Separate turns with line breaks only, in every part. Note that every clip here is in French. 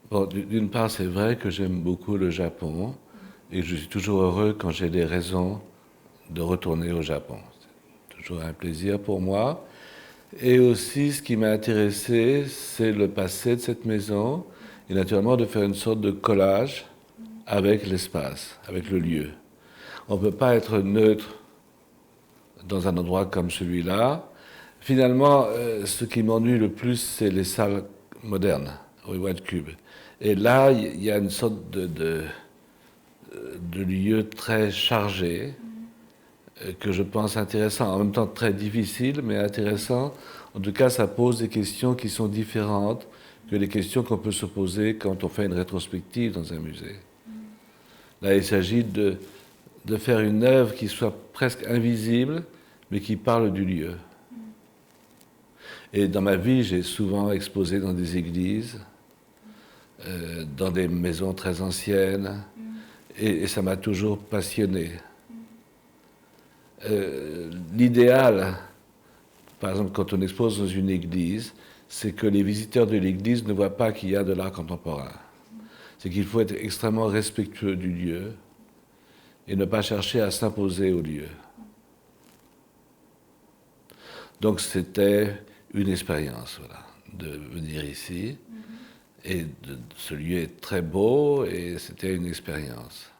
Bon, d'une part, c'est vrai que j'aime beaucoup le Japon et je suis toujours heureux quand j'ai des raisons de retourner au Japon. C'est toujours un plaisir pour moi. Et aussi, ce qui m'a intéressé, c'est le passé de cette maison et naturellement de faire une sorte de collage avec l'espace, avec le lieu. On ne peut pas être neutre dans un endroit comme celui-là. Finalement, ce qui m'ennuie le plus, c'est les salles modernes, au White Cube. Et là, il y a une sorte de lieu très chargé, que je pense intéressant, en même temps très difficile, mais intéressant. En tout cas, ça pose des questions qui sont différentes que les questions qu'on peut se poser quand on fait une rétrospective dans un musée. Là, il s'agit de faire une œuvre qui soit presque invisible, mais qui parle du lieu. Et dans ma vie, j'ai souvent exposé dans des églises, dans des maisons très anciennes, et ça m'a toujours passionné. L'idéal, par exemple, quand on expose dans une église, c'est que les visiteurs de l'église ne voient pas qu'il y a de l'art contemporain. C'est qu'il faut être extrêmement respectueux du lieu et ne pas chercher à s'imposer au lieu. Donc c'était une expérience, voilà, de venir ici. Et ce lieu est très beau et c'était une expérience.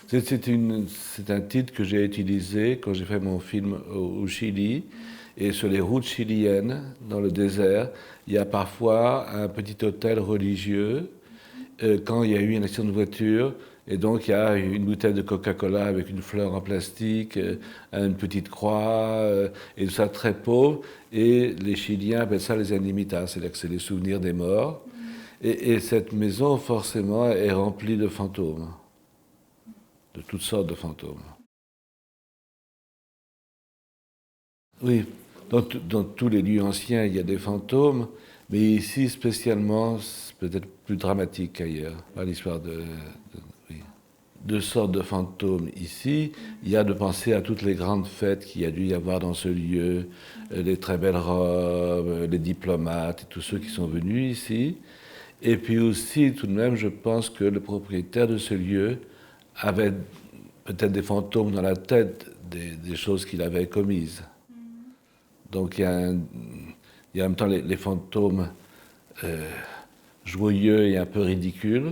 C'est un titre que j'ai utilisé quand j'ai fait mon film au Chili. Et sur les routes chiliennes, dans le désert, il y a parfois un petit hôtel religieux quand il y a eu une accident de voiture. Et donc il y a une bouteille de Coca-Cola avec une fleur en plastique, une petite croix, et tout ça très pauvre. Et les Chiliens appellent ça les animitas, c'est-à-dire que c'est les souvenirs des morts. Et cette maison, forcément, est remplie de fantômes, de toutes sortes de fantômes. Oui, dans tous les lieux anciens, il y a des fantômes, mais ici, spécialement, c'est peut-être plus dramatique qu'ailleurs, par l'histoire oui. Deux sortes de fantômes ici. Il y a de penser à toutes les grandes fêtes qu'il y a dû y avoir dans ce lieu, les très belles robes, les diplomates et tous ceux qui sont venus ici. Et puis aussi, tout de même, je pense que le propriétaire de ce lieu avait peut-être des fantômes dans la tête des choses qu'il avait commises. Donc il y a en même temps les fantômes joyeux et un peu ridicules,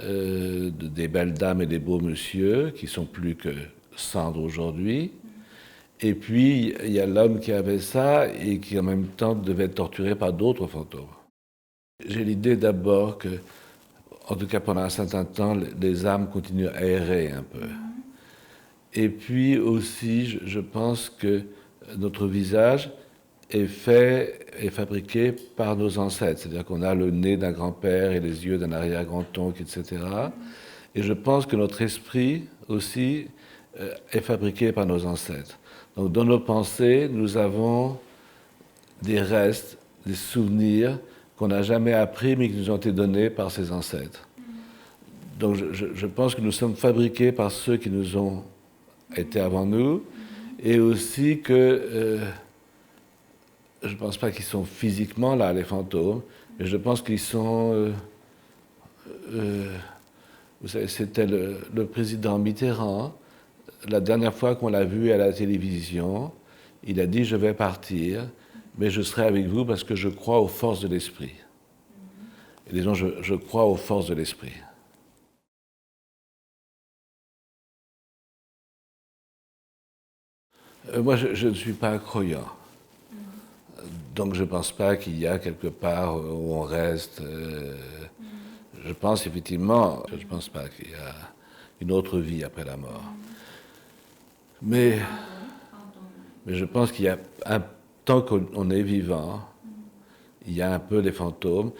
des belles dames et des beaux messieurs qui sont plus que cendres aujourd'hui. Et puis il y a l'homme qui avait ça et qui en même temps devait être torturé par d'autres fantômes. J'ai l'idée d'abord que, en tout cas pendant un certain temps, les âmes continuent à errer un peu. Et puis aussi, je pense que notre visage est fabriqué par nos ancêtres. C'est-à-dire qu'on a le nez d'un grand-père et les yeux d'un arrière-grand-oncle, etc. Et je pense que notre esprit aussi est fabriqué par nos ancêtres. Donc dans nos pensées, nous avons des restes, des souvenirs qu'on n'a jamais appris mais qui nous ont été donnés par ces ancêtres. Donc je pense que nous sommes fabriqués par ceux qui nous ont été avant nous et aussi que je ne pense pas qu'ils sont physiquement là, les fantômes, mais je pense qu'ils sont... vous savez, c'était le président Mitterrand. La dernière fois qu'on l'a vu à la télévision, il a dit « Je vais partir, mais je serai avec vous parce que je crois aux forces de l'esprit. » Et les gens, je crois aux forces de l'esprit. Moi, je ne suis pas un croyant. Donc je ne pense pas qu'il y a quelque part où on reste. Je pense effectivement, je ne pense pas qu'il y a une autre vie après la mort. Mais je pense qu'il y a, tant qu'on est vivant, il y a un peu les fantômes.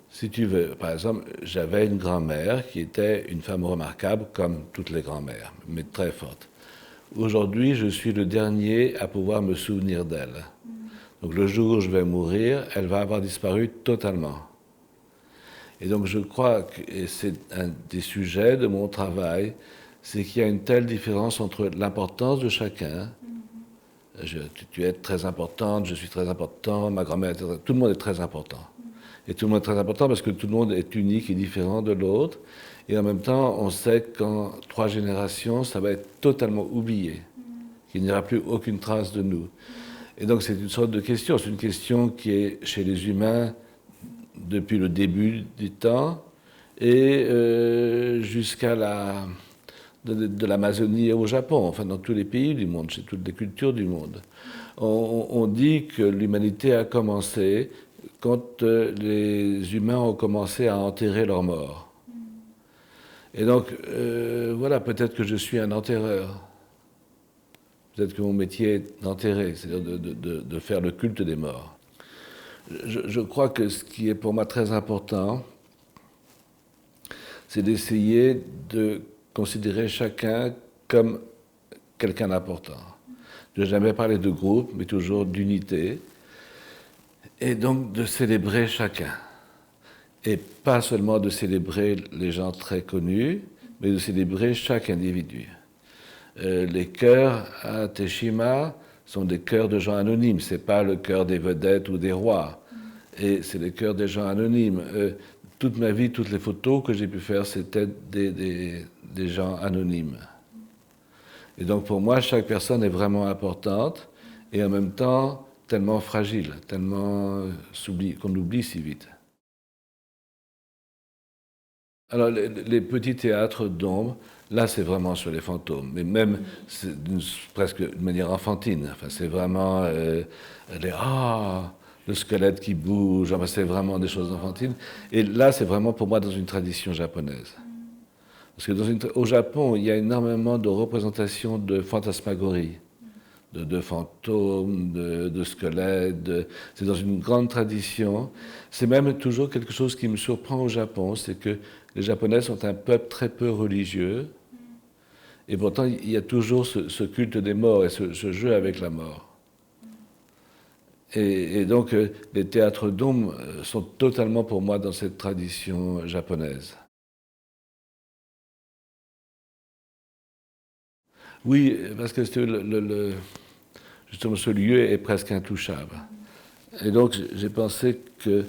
Si tu veux, par exemple, j'avais une grand-mère qui était une femme remarquable, comme toutes les grand-mères, mais très forte. Aujourd'hui, je suis le dernier à pouvoir me souvenir d'elle. Donc le jour où je vais mourir, elle va avoir disparu totalement. Et donc je crois que, et c'est un des sujets de mon travail, c'est qu'il y a une telle différence entre l'importance de chacun Tu es très importante, je suis très important, ma grand-mère, etc. Tout le monde est très important. Et tout le monde est très important parce que tout le monde est unique et différent de l'autre. Et en même temps, on sait qu'en 3 générations, ça va être totalement oublié, qu'il n'y aura plus aucune trace de nous. Et donc c'est une sorte de question. C'est une question qui est chez les humains depuis le début du temps et jusqu'à de l'Amazonie au Japon, enfin dans tous les pays du monde, chez toutes les cultures du monde. On dit que l'humanité a commencé quand les humains ont commencé à enterrer leurs morts. Et donc, voilà, peut-être que je suis un enterreur. Peut-être que mon métier est d'enterrer, c'est-à-dire de faire le culte des morts. Je crois que ce qui est pour moi très important, c'est d'essayer de considérer chacun comme quelqu'un d'important. Je n'ai jamais parlé de groupe, mais toujours d'unité. Et donc de célébrer chacun. Et pas seulement de célébrer les gens très connus, mais de célébrer chaque individu. Les chœurs à Teshima sont des chœurs de gens anonymes, ce n'est pas le chœur des vedettes ou des rois. Et c'est les chœurs des gens anonymes. Toute ma vie, toutes les photos que j'ai pu faire, c'était des gens anonymes. Et donc pour moi, chaque personne est vraiment importante et en même temps tellement fragile, tellement qu'on oublie si vite. Alors les petits théâtres d'ombre, là c'est vraiment sur les fantômes, mais même presque de manière enfantine. Enfin, c'est vraiment le squelette qui bouge, enfin, c'est vraiment des choses enfantines. Et là c'est vraiment pour moi dans une tradition japonaise. Parce que au Japon, il y a énormément de représentations de fantasmagorie, de fantômes, de squelettes. C'est dans une grande tradition. C'est même toujours quelque chose qui me surprend au Japon, c'est que les Japonais sont un peuple très peu religieux. Et pourtant, il y a toujours ce culte des morts et ce jeu avec la mort. Et donc, les théâtres d'ombre sont totalement pour moi dans cette tradition japonaise. Oui, parce que justement, ce lieu est presque intouchable. Et donc, j'ai pensé que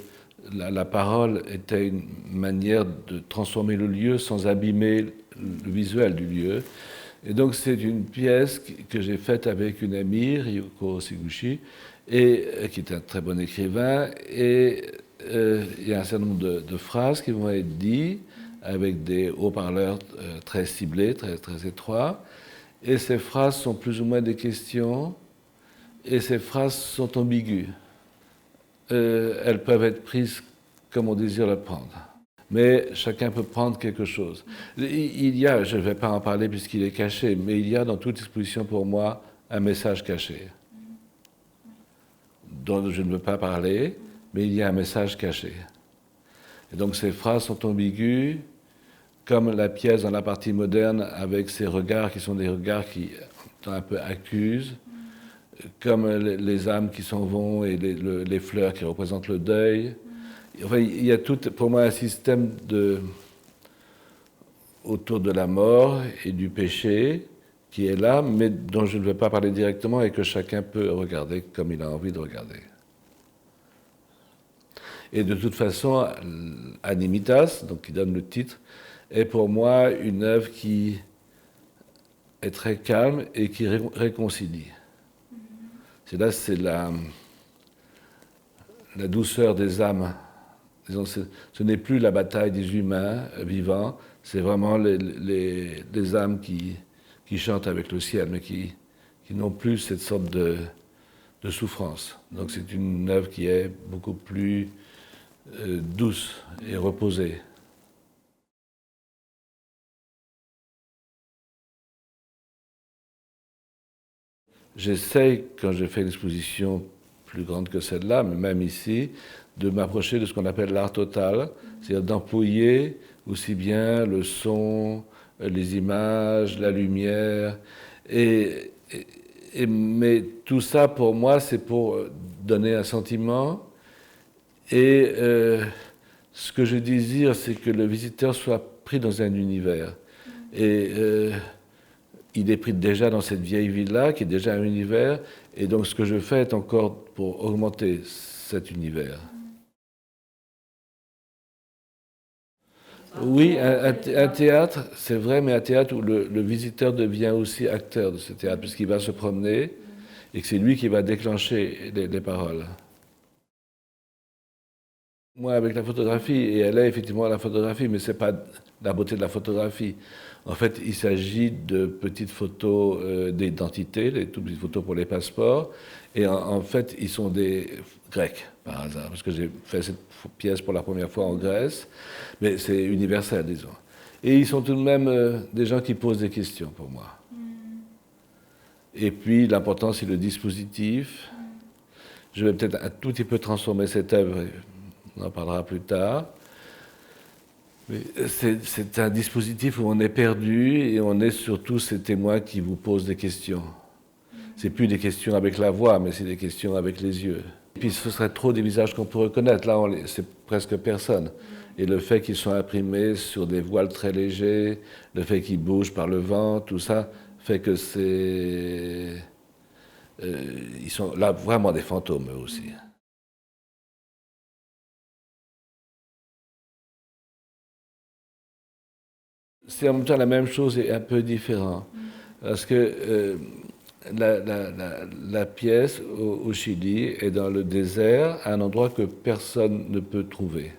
la parole était une manière de transformer le lieu sans abîmer le visuel du lieu. Et donc, c'est une pièce que j'ai faite avec une amie, Ryuko Siguchi, qui est un très bon écrivain. Et il y a un certain nombre de phrases qui vont être dites avec des haut-parleurs très ciblés, très, très étroits. Et ces phrases sont plus ou moins des questions, et ces phrases sont ambiguës. Elles peuvent être prises comme on désire les prendre. Mais chacun peut prendre quelque chose. Il y a, je ne vais pas en parler puisqu'il est caché, mais il y a dans toute exposition pour moi un message caché, dont je ne veux pas parler, mais il y a un message caché. Et donc ces phrases sont ambiguës, comme la pièce dans la partie moderne, avec ces regards qui sont des regards qui un peu accusent, comme les âmes qui s'en vont et les fleurs qui représentent le deuil. Enfin, il y a tout, pour moi, un système autour de la mort et du péché qui est là, mais dont je ne vais pas parler directement et que chacun peut regarder comme il a envie de regarder. Et de toute façon, Animitas, donc qui donne le titre, est pour moi une œuvre qui est très calme et qui réconcilie. C'est la douceur des âmes. Disons, ce n'est plus la bataille des humains vivants, c'est vraiment les âmes qui chantent avec le ciel, mais qui n'ont plus cette sorte de souffrance. Donc c'est une œuvre qui est beaucoup plus douce et reposée. J'essaye, quand je fais une exposition plus grande que celle-là, mais même ici, de m'approcher de ce qu'on appelle l'art total, c'est-à-dire d'employer aussi bien le son, les images, la lumière. Mais tout ça, pour moi, c'est pour donner un sentiment. Et ce que je désire, c'est que le visiteur soit pris dans un univers. Et il est pris déjà dans cette vieille villa, qui est déjà un univers, et donc ce que je fais est encore pour augmenter cet univers. Oui, un théâtre, c'est vrai, mais un théâtre où le visiteur devient aussi acteur de ce théâtre, puisqu'il va se promener et que c'est lui qui va déclencher les paroles. Moi, avec la photographie, et elle est effectivement la photographie, mais ce n'est pas la beauté de la photographie. En fait, il s'agit de petites photos d'identité, des toutes petites photos pour les passeports. Et en fait, ils sont des Grecs, par hasard, parce que j'ai fait cette pièce pour la première fois en Grèce, mais c'est universel, disons. Et ils sont tout de même des gens qui posent des questions pour moi. Et puis, l'important, c'est le dispositif. Je vais peut-être un tout petit peu transformer cette œuvre, on en parlera plus tard. C'est un dispositif où on est perdu et on est surtout ces témoins qui vous posent des questions. C'est plus des questions avec la voix, mais c'est des questions avec les yeux. Et puis ce serait trop des visages qu'on peut reconnaître. Là, c'est presque personne. Et le fait qu'ils soient imprimés sur des voiles très légers, le fait qu'ils bougent par le vent, tout ça fait que c'est... ils sont là vraiment des fantômes, eux aussi. C'est en même temps la même chose et un peu différent. Parce que la pièce au Chili est dans le désert, à un endroit que personne ne peut trouver.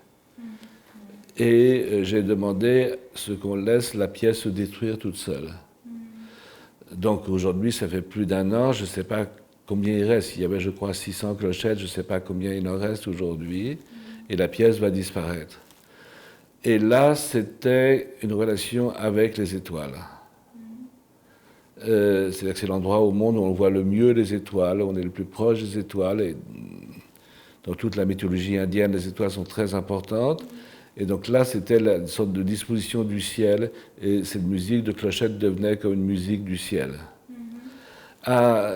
Et j'ai demandé ce qu'on laisse la pièce se détruire toute seule. Donc aujourd'hui, ça fait plus d'un an, je ne sais pas combien il reste. Il y avait, je crois, 600 clochettes, je ne sais pas combien il en reste aujourd'hui. Et la pièce va disparaître. Et là, c'était une relation avec les étoiles. C'est-à-dire que c'est l'endroit au monde où on voit le mieux les étoiles, on est le plus proche des étoiles. Et dans toute la mythologie indienne, les étoiles sont très importantes. Et donc là, c'était une sorte de disposition du ciel. Et cette musique de clochette devenait comme une musique du ciel. À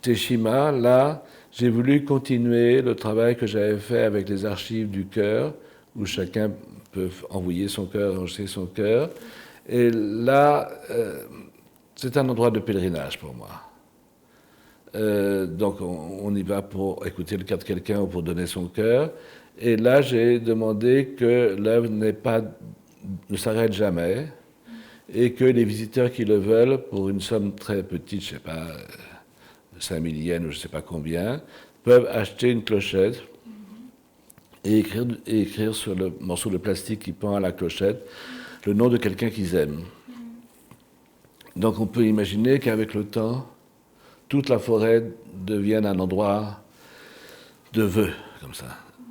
Teshima, là, j'ai voulu continuer le travail que j'avais fait avec les archives du cœur, où chacun peut envoyer son cœur, enregistrer son cœur. Et là, c'est un endroit de pèlerinage pour moi. Donc on y va pour écouter le cœur de quelqu'un ou pour donner son cœur. Et là, j'ai demandé que l'œuvre ne s'arrête jamais et que les visiteurs qui le veulent, pour une somme très petite, je ne sais pas, 5000 yens ou je ne sais pas combien, peuvent acheter une clochette et écrire sur le morceau de plastique qui pend à la clochette le nom de quelqu'un qu'ils aiment. Donc on peut imaginer qu'avec le temps, toute la forêt devienne un endroit de vœux, comme ça.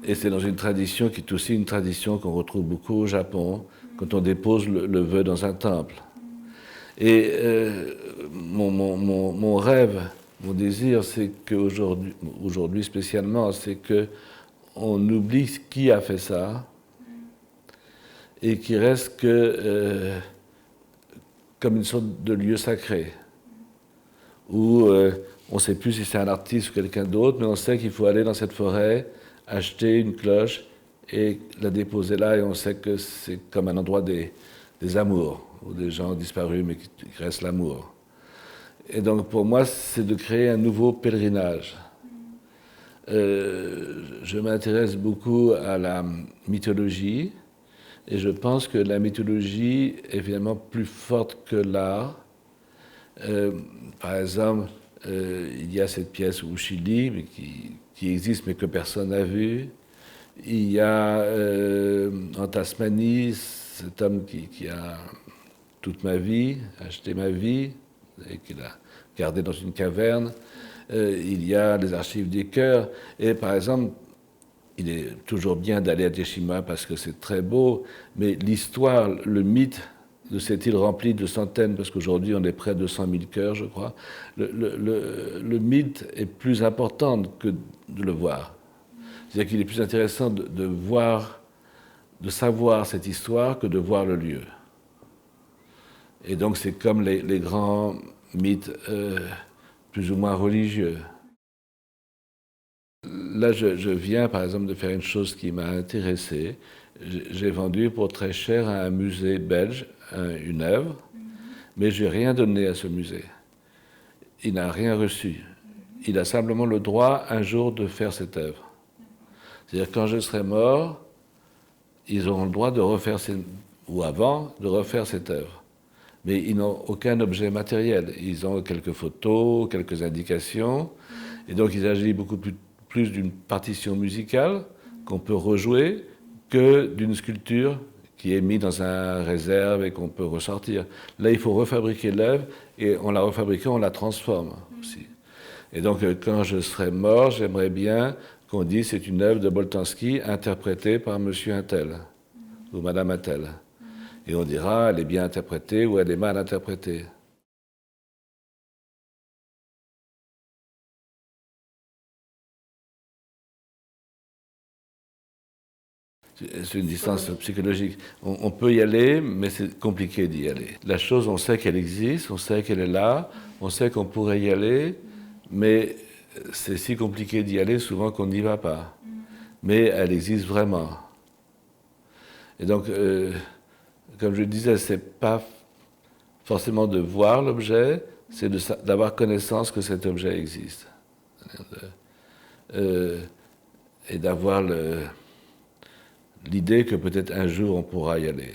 Et c'est dans une tradition qui est aussi une tradition qu'on retrouve beaucoup au Japon, quand on dépose le vœu dans un temple. Et mon rêve, mon désir, c'est qu'aujourd'hui spécialement, c'est qu'on oublie qui a fait ça et qu'il reste que comme une sorte de lieu sacré où on ne sait plus si c'est un artiste ou quelqu'un d'autre, mais on sait qu'il faut aller dans cette forêt, acheter une cloche et la déposer là, et on sait que c'est comme un endroit des amours, où des gens disparus, mais qui reste l'amour. Et donc pour moi, c'est de créer un nouveau pèlerinage. Je m'intéresse beaucoup à la mythologie, et je pense que la mythologie est finalement plus forte que l'art. Par exemple, il y a cette pièce au Chili mais qui existe mais que personne n'a vue. Il y a en Tasmanie cet homme qui a toute ma vie, acheté ma vie et qui l'a gardée dans une caverne. Il y a les archives des cœurs. Et par exemple, il est toujours bien d'aller à Teshima parce que c'est très beau, mais l'histoire, le mythe de cette île remplie de centaines, parce qu'aujourd'hui on est près de 100 000 cœurs, je crois, le mythe est plus important que de le voir. C'est-à-dire qu'il est plus intéressant de voir, de savoir cette histoire que de voir le lieu. Et donc c'est comme les grands mythes plus ou moins religieux. Là, je viens, par exemple, de faire une chose qui m'a intéressé. J'ai vendu pour très cher à un musée belge une œuvre, mais je n'ai rien donné à ce musée. Il n'a rien reçu. Il a simplement le droit un jour de faire cette œuvre. C'est-à-dire quand je serai mort, ils auront le droit de refaire, ou avant, de refaire cette œuvre. Mais ils n'ont aucun objet matériel. Ils ont quelques photos, quelques indications. Et donc il s'agit beaucoup plus d'une partition musicale qu'on peut rejouer que d'une sculpture qui est mise dans un réserve et qu'on peut ressortir. Là, il faut refabriquer l'œuvre et en la refabriquant, on la transforme aussi. Et donc, quand je serai mort, j'aimerais bien qu'on dise c'est une œuvre de Boltanski interprétée par monsieur Untel ou madame Untel. Et on dira elle est bien interprétée ou elle est mal interprétée. C'est une distance psychologique. On peut y aller, mais c'est compliqué d'y aller. La chose, on sait qu'elle existe, on sait qu'elle est là, on sait qu'on pourrait y aller, mais c'est si compliqué d'y aller souvent qu'on n'y va pas. Mais elle existe vraiment. Et donc, comme je disais, c'est pas forcément de voir l'objet, c'est d'avoir connaissance que cet objet existe. Et d'avoir l'idée que peut-être un jour on pourra y aller.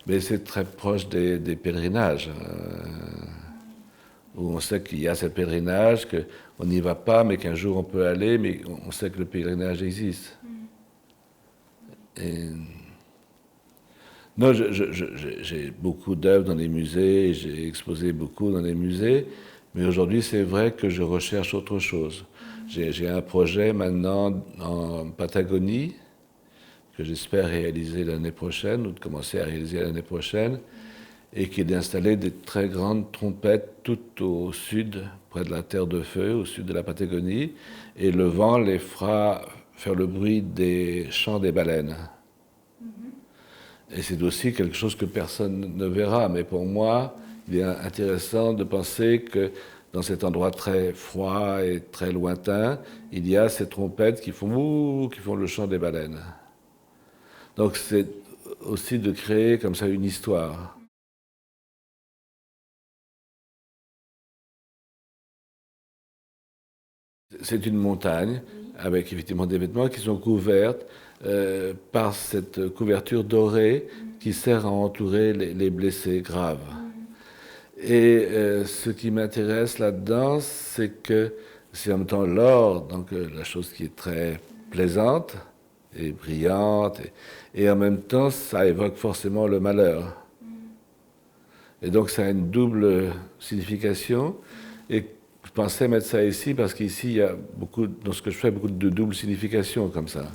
Mais c'est très proche des pèlerinages, où on sait qu'il y a ce pèlerinage, qu'on n'y va pas, mais qu'un jour on peut aller, mais on sait que le pèlerinage existe. Et non, j'ai beaucoup d'œuvres dans les musées, j'ai exposé beaucoup dans les musées, mais aujourd'hui c'est vrai que je recherche autre chose. J'ai un projet maintenant en Patagonie, que j'espère réaliser l'année prochaine, ou de commencer à réaliser l'année prochaine, et qui est d'installer des très grandes trompettes tout au sud, près de la Terre de Feu, au sud de la Patagonie, et le vent les fera faire le bruit des chants des baleines. Et c'est aussi quelque chose que personne ne verra, mais pour moi, il est intéressant de penser que dans cet endroit très froid et très lointain, il y a ces trompettes qui font le chant des baleines. Donc c'est aussi de créer comme ça une histoire. C'est une montagne avec effectivement des vêtements qui sont couvertes par cette couverture dorée qui sert à entourer les blessés graves. Et ce qui m'intéresse là-dedans, c'est que c'est en même temps l'or, donc la chose qui est très plaisante et brillante, et en même temps ça évoque forcément le malheur. Et donc ça a une double signification. Et je pensais mettre ça ici parce qu'ici il y a beaucoup, dans ce que je fais, beaucoup de double signification comme ça.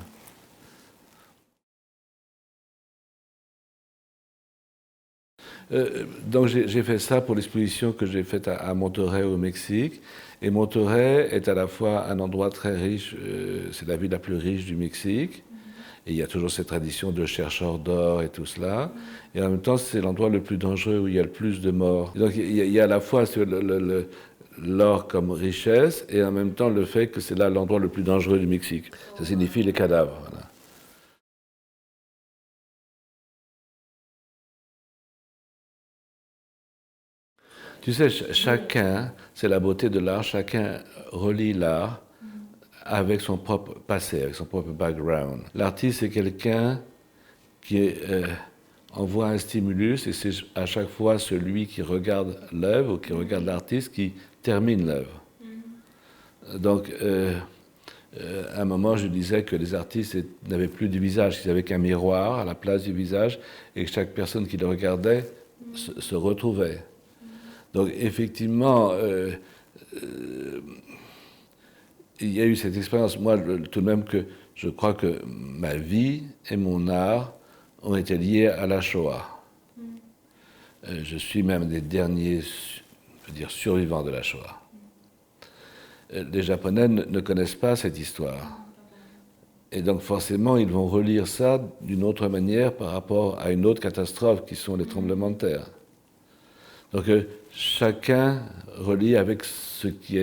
Donc j'ai fait ça pour l'exposition que j'ai faite à Monterrey au Mexique. Et Monterrey est à la fois un endroit très riche, c'est la ville la plus riche du Mexique. Et il y a toujours cette tradition de chercheurs d'or et tout cela. Et en même temps, c'est l'endroit le plus dangereux où il y a le plus de morts. Et donc il y a à la fois l'or comme richesse et en même temps le fait que c'est là l'endroit le plus dangereux du Mexique. Ça signifie les cadavres. Voilà. Tu sais, chacun, c'est la beauté de l'art, chacun relie l'art avec son propre passé, avec son propre background. L'artiste, c'est quelqu'un qui envoie un stimulus et c'est à chaque fois celui qui regarde l'œuvre ou qui regarde l'artiste qui termine l'œuvre. Donc, à un moment, je disais que les artistes n'avaient plus de visage, qu'ils avaient qu'un miroir à la place du visage et que chaque personne qui le regardait se retrouvait. Donc, effectivement, il y a eu cette expérience, moi, tout de même, que je crois que ma vie et mon art ont été liés à la Shoah. Je suis même des derniers, je veux dire, survivants de la Shoah. Les Japonais ne connaissent pas cette histoire. Et donc forcément, ils vont relire ça d'une autre manière par rapport à une autre catastrophe qui sont les tremblements de terre. Donc chacun relie avec ce qui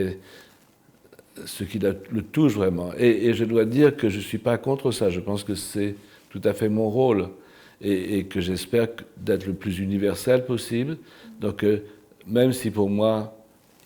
le touche vraiment. Et je dois dire que je ne suis pas contre ça. Je pense que c'est tout à fait mon rôle. et que j'espère d'être le plus universel possible. Donc, même si pour moi,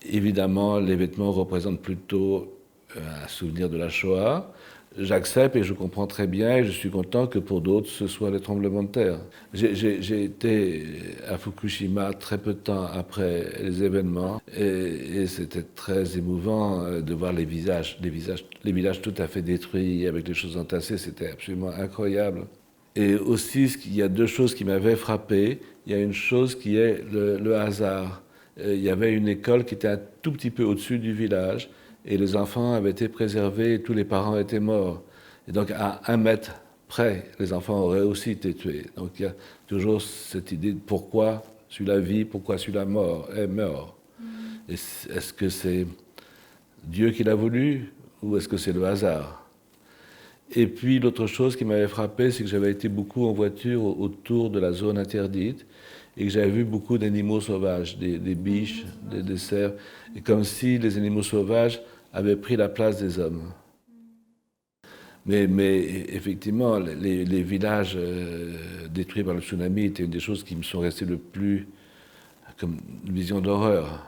évidemment, les vêtements représentent plutôt un souvenir de la Shoah, j'accepte et je comprends très bien et je suis content que pour d'autres, ce soit les tremblements de terre. J'ai été à Fukushima très peu de temps après les événements et c'était très émouvant de voir les villages tout à fait détruits avec les choses entassées. C'était absolument incroyable. Et aussi, il y a deux choses qui m'avaient frappé. Il y a une chose qui est le hasard. Il y avait une école qui était un tout petit peu au-dessus du village et les enfants avaient été préservés et tous les parents étaient morts. Et donc à 1 mètre près, les enfants auraient aussi été tués. Donc il y a toujours cette idée de pourquoi celui-là vit, pourquoi celui-là est mort. Est-ce que c'est Dieu qui l'a voulu ou est-ce que c'est le hasard? Et puis l'autre chose qui m'avait frappé, c'est que j'avais été beaucoup en voiture autour de la zone interdite et que j'avais vu beaucoup d'animaux sauvages, des biches, des cerfs, et comme si les animaux sauvages avaient pris la place des hommes. Mais effectivement, les villages détruits par le tsunami étaient une des choses qui me sont restées le plus comme une vision d'horreur.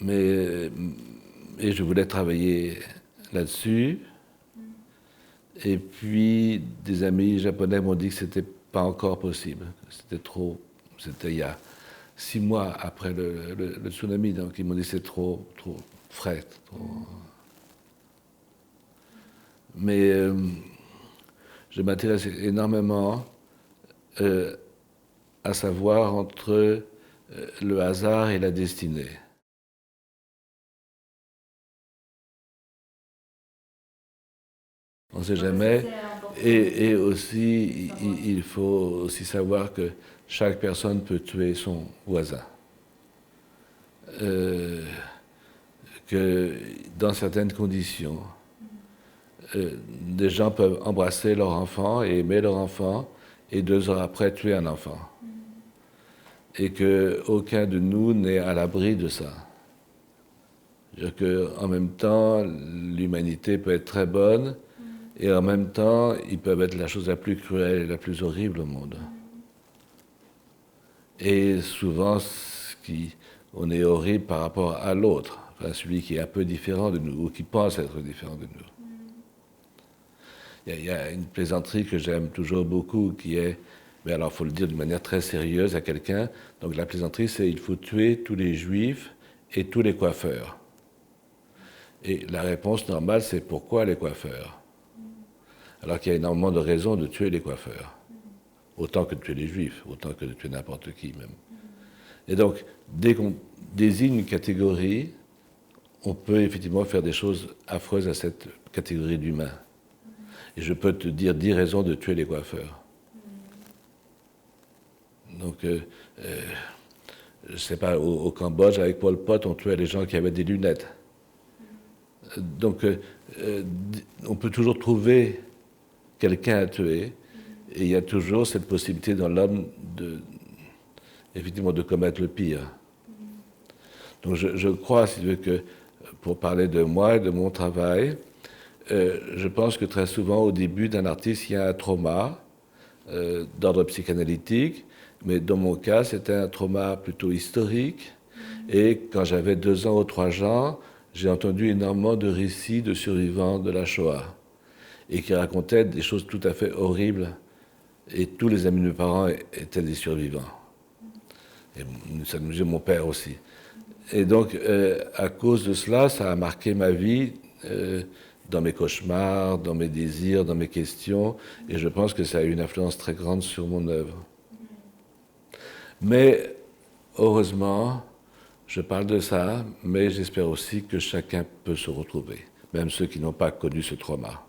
Et je voulais travailler là-dessus. Et puis, des amis japonais m'ont dit que c'était pas encore possible. C'était il y a 6 mois après le tsunami, donc ils m'ont dit que c'est trop frais. Mais je m'intéresse énormément à savoir entre le hasard et la destinée. On ne sait jamais. Et aussi, il faut aussi savoir que chaque personne peut tuer son voisin. Que dans certaines conditions, des gens peuvent embrasser leur enfant et aimer leur enfant et 2 heures après tuer un enfant. Et qu'aucun de nous n'est à l'abri de ça. C'est-à-dire qu'en même temps, l'humanité peut être très bonne et en même temps, ils peuvent être la chose la plus cruelle et la plus horrible au monde. Et souvent, on est horrible par rapport à l'autre, enfin, celui qui est un peu différent de nous ou qui pense être différent de nous. Il y a une plaisanterie que j'aime toujours beaucoup qui est, mais alors il faut le dire d'une manière très sérieuse à quelqu'un, donc la plaisanterie c'est il faut tuer tous les juifs et tous les coiffeurs. Et la réponse normale c'est pourquoi les coiffeurs? Alors qu'il y a énormément de raisons de tuer les coiffeurs. Autant que de tuer les juifs, autant que de tuer n'importe qui même. Et donc, dès qu'on désigne une catégorie, on peut effectivement faire des choses affreuses à cette catégorie d'humains. Et je peux te dire 10 raisons de tuer les coiffeurs. Donc, je ne sais pas, au Cambodge, avec Pol Pot, on tuait les gens qui avaient des lunettes. Donc, on peut toujours trouver quelqu'un à tuer, et il y a toujours cette possibilité dans l'homme effectivement de commettre le pire. Donc je crois, si tu veux, que pour parler de moi et de mon travail, je pense que très souvent au début d'un artiste, il y a un trauma d'ordre psychanalytique, mais dans mon cas, c'était un trauma plutôt historique. Et quand j'avais 2 ans ou 3 ans, j'ai entendu énormément de récits de survivants de la Shoah et qui racontaient des choses tout à fait horribles. Et tous les amis de mes parents étaient des survivants. Et ça nous dit mon père aussi. Et donc, à cause de cela, ça a marqué ma vie dans mes cauchemars, dans mes désirs, dans mes questions. Et je pense que ça a eu une influence très grande sur mon œuvre. Mais, heureusement, je parle de ça, mais j'espère aussi que chacun peut se retrouver, même ceux qui n'ont pas connu ce trauma.